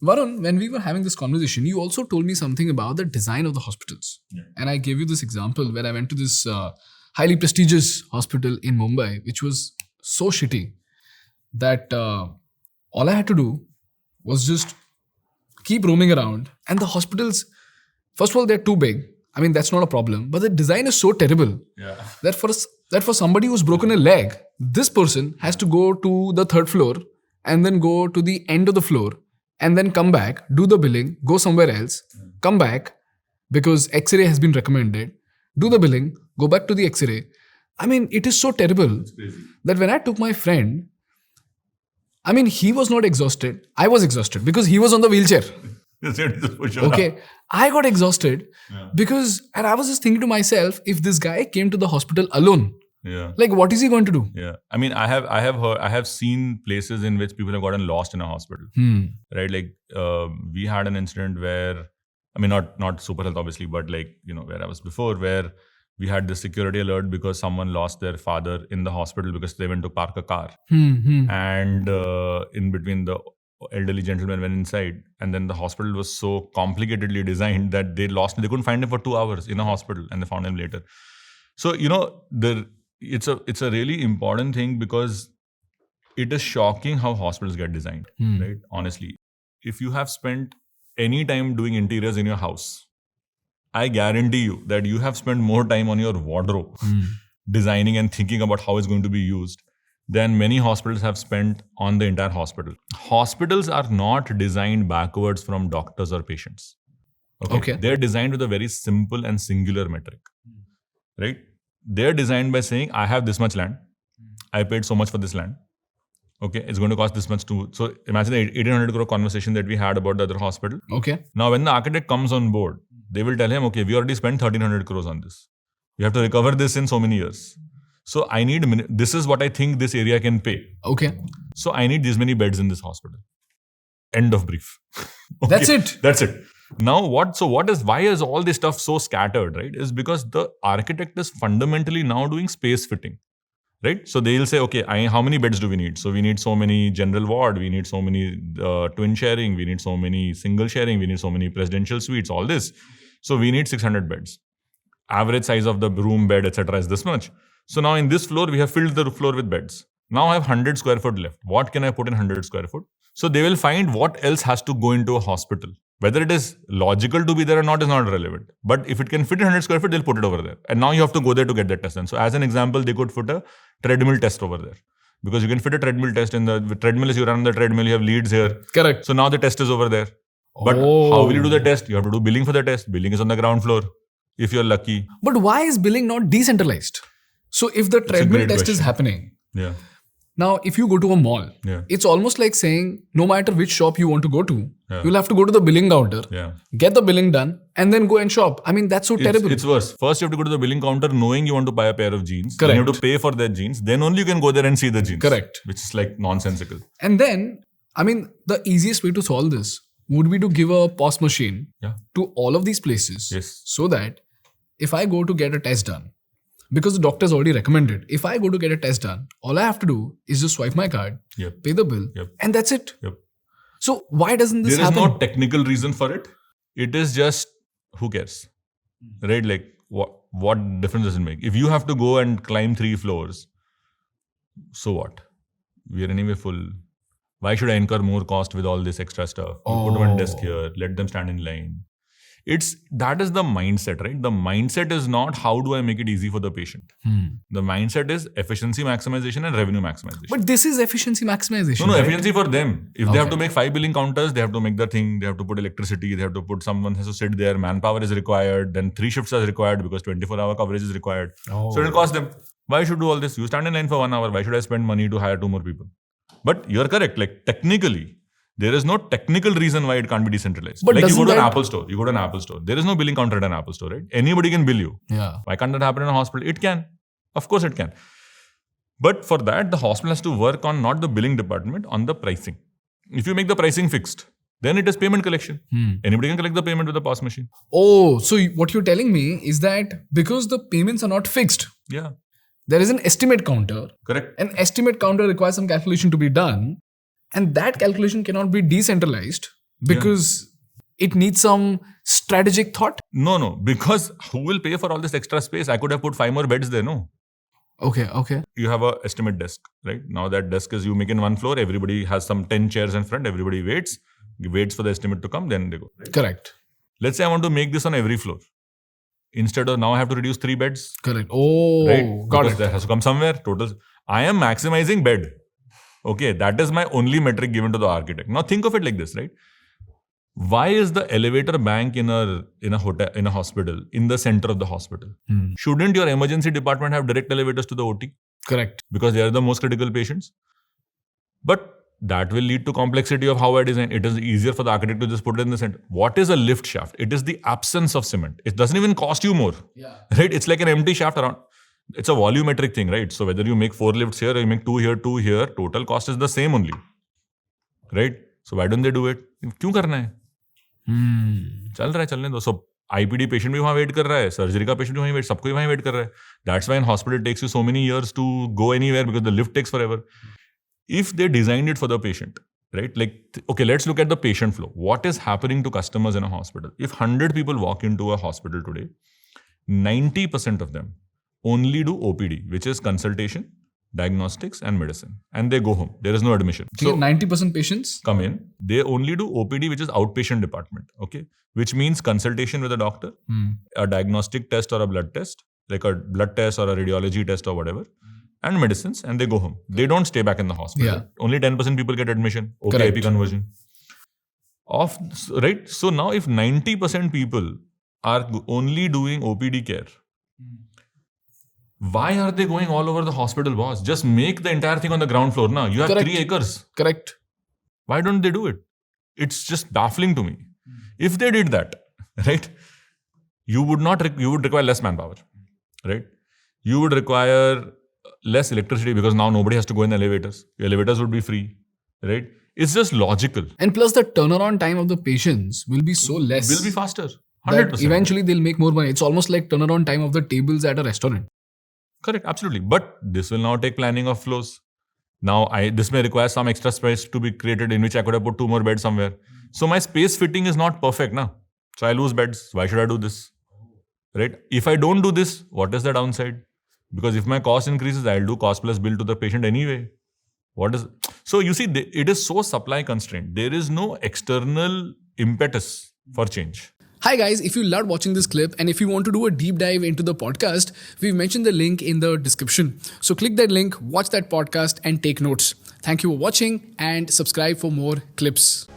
Varun, when we were having this conversation, you also told me something about the design of the hospitals. Yeah. And I gave you this example where I went to this highly prestigious hospital in Mumbai, which was so shitty that all I had to do was just keep roaming around. And the hospitals, first of all, they're too big. I mean, that's not a problem. But the design is so terrible Yeah. that for somebody who's broken a leg, this person has to go to the third floor and then go to the end of the floor and then come back, do the billing, go somewhere else, come back because X-ray has been recommended, do the billing, go back to the X-ray. I mean, it is so terrible that when I took my friend, I mean, he was not exhausted. I was exhausted because he was on the wheelchair. Okay. I got exhausted because, and I was just thinking to myself, if this guy came to the hospital alone, Yeah. like what is he going to do? Yeah. I mean, I have seen places in which people have gotten lost in a hospital. Right? Like we had an incident where, I mean, not Super Health obviously, but like, where I was before, where we had this security alert because someone lost their father in the hospital because they went to park a car. And in between, the elderly gentleman went inside, and then the hospital was so complicatedly designed that they couldn't find him for 2 hours in a hospital, and they found him later. So, it's a really important thing because it is shocking how hospitals get designed, right? Honestly, if you have spent any time doing interiors in your house, I guarantee you that you have spent more time on your wardrobe designing and thinking about how it's going to be used than many hospitals have spent on the entire hospital. Hospitals are not designed backwards from doctors or patients. Okay. They're designed with a very simple and singular metric, right? They're designed by saying, I have this much land. I paid so much for this land. Okay, it's going to cost this much too. So imagine the 1800 crore conversation that we had about the other hospital. Okay. Now, when the architect comes on board, they will tell him, okay, we already spent 1300 crores on this. You have to recover this in so many years. So I need, this is what I think this area can pay. Okay. So I need these many beds in this hospital. End of brief. Okay, That's it. That's it. Now why is all this stuff so scattered, right? Is because the architect is fundamentally now doing space fitting. Right? So they'll say, okay, how many beds do we need? So we need so many general ward, we need so many twin sharing, we need so many single sharing, we need so many presidential suites, all this. So we need 600 beds. Average size of the room bed, etc. is this much. So now in this floor, we have filled the floor with beds. Now I have 100 square foot left. What can I put in 100 square foot? So they will find what else has to go into a hospital. Whether it is logical to be there or not is not relevant. But if it can fit in 100 square feet, they'll put it over there. And now you have to go there to get that test done. So as an example, they could put a treadmill test over there. Because you can fit a treadmill test in the treadmill. As you run on the treadmill, you have leads here. Correct. So now the test is over there. But how will you do the test? You have to do billing for the test. Billing is on the ground floor, if you're lucky. But why is billing not decentralized? So if the treadmill test is question. happening, Yeah. now if you go to a mall, Yeah. it's almost like saying no matter which shop you want to go to, Yeah. you'll have to go to the billing counter, Yeah. get the billing done, and then go and shop. I mean, that's so terrible. It's worse. First, you have to go to the billing counter knowing you want to buy a pair of jeans. Correct. Then you have to pay for their jeans. Then only you can go there and see the jeans. Correct. Which is like nonsensical. And then, I mean, the easiest way to solve this would be to give a POS machine Yeah. to all of these places. Yes. So that if I go to get a test done, because the doctor's already recommended, if I go to get a test done, all I have to do is just swipe my card, Yep. pay the bill, Yep. and that's it. Yep. So why doesn't this There is happen? no technical reason for it. It is just, who cares? Right? Like, what difference does it make? If you have to go and climb 3 floors, so what? We are anyway full. Why should I incur more cost with all this extra stuff? Put one desk here, let them stand in line. That is the mindset, right? The mindset is not how do I make it easy for the patient. The mindset is efficiency maximization and revenue maximization. But this is efficiency maximization. No, right? efficiency for them. If they have Okay. to make 5 billing counters, they have to make the thing, they have to put electricity, they have to put someone has to sit there, manpower is required, then 3 shifts are required because 24-hour coverage is required. Oh. So it will cost them. Why should do all this? You stand in line for 1 hour. Why should I spend money to hire 2 more people? But you're correct. Like technically, there is no technical reason why it can't be decentralized. But like you go to an doesn't Apple store. You go to an Apple store. There is no billing counter at an Apple store, right? Anybody can bill you. Yeah. Why can't that happen in a hospital? It can. Of course it can. But for that, the hospital has to work on not the billing department, on the pricing. If you make the pricing fixed, then it is payment collection. Anybody can collect the payment with a POS machine. Oh, so what you're telling me is that because the payments are not fixed, Yeah, there is an estimate counter. correct. An estimate counter requires some calculation to be done, and that calculation cannot be decentralized. because it needs some strategic thought. No, because who will pay for all this extra space? I could have put 5 more beds there, no? Okay. You have a estimate desk, right? Now that desk is you make in one floor, everybody has some 10 chairs in front, everybody waits for the estimate to come, then they go. Right? Correct. Let's say I want to make this on every floor. Instead of now I have to reduce 3 beds. Correct. Oh, right? got Because it. that has to come somewhere. Total. I am maximizing bed. Okay, that is my only metric given to the architect. Now think of it like this, right? Why is the elevator bank in a hotel, in a hospital, in the center of the hospital? Shouldn't your emergency department have direct elevators to the OT? Correct. Because they are the most critical patients. But that will lead to complexity of how I design. It is easier for the architect to just put it in the center. What is a lift shaft? It is the absence of cement. It doesn't even cost you more. Yeah. Right? It's like an empty shaft around. It's a volumetric thing, right? So whether you make 4 lifts here or you make 2 here, total cost is the same only. Right? So why don't they do it? क्यों करना है? चल रहा है, चलने दो. So IPD patient भी वहाँ wait कर रहा है, surgery का patient भी वहीं wait, सबको वहीं wait कर रहा है. That's why in hospital it takes you so many years to go anywhere because the lift takes forever. If they designed it for the patient, right? Like, okay, let's look at the patient flow. What is happening to customers in a hospital? If 100 people walk into a hospital today, 90% of them only do OPD, which is consultation, diagnostics and medicine. And they go home. There is no admission. So 90% patients come in. They only do OPD, which is outpatient department. Okay. Which means consultation with a doctor, a diagnostic test or a blood test, like a blood test or a radiology test or whatever, and medicines, and they go home. They don't stay back in the hospital. Yeah. Only 10% people get admission. Correct. OPIP conversion. Right? So now if 90% people are only doing OPD care, why are they going all over the hospital, boss? Just make the entire thing on the ground floor now. You have Correct. 3 acres. Correct. Why don't they do it? It's just baffling to me. If they did that, right, you would require less manpower, right? You would require less electricity because now nobody has to go in the elevators. The elevators would be free, right? It's just logical. And plus the turnaround time of the patients will be so less. Will be faster. that 100%. eventually they'll make more money. It's almost like turnaround time of the tables at a restaurant. Correct, absolutely. But this will now take planning of flows. Now, this may require some extra space to be created in which I could have put 2 more beds somewhere. So my space fitting is not perfect now. So I lose beds. Why should I do this? Right? If I don't do this, what is the downside? Because if my cost increases, I'll do cost plus bill to the patient anyway. So you see, it is so supply constrained. There is no external impetus for change. Hi guys, if you loved watching this clip and if you want to do a deep dive into the podcast, we've mentioned the link in the description. So click that link, watch that podcast and take notes. Thank you for watching and subscribe for more clips.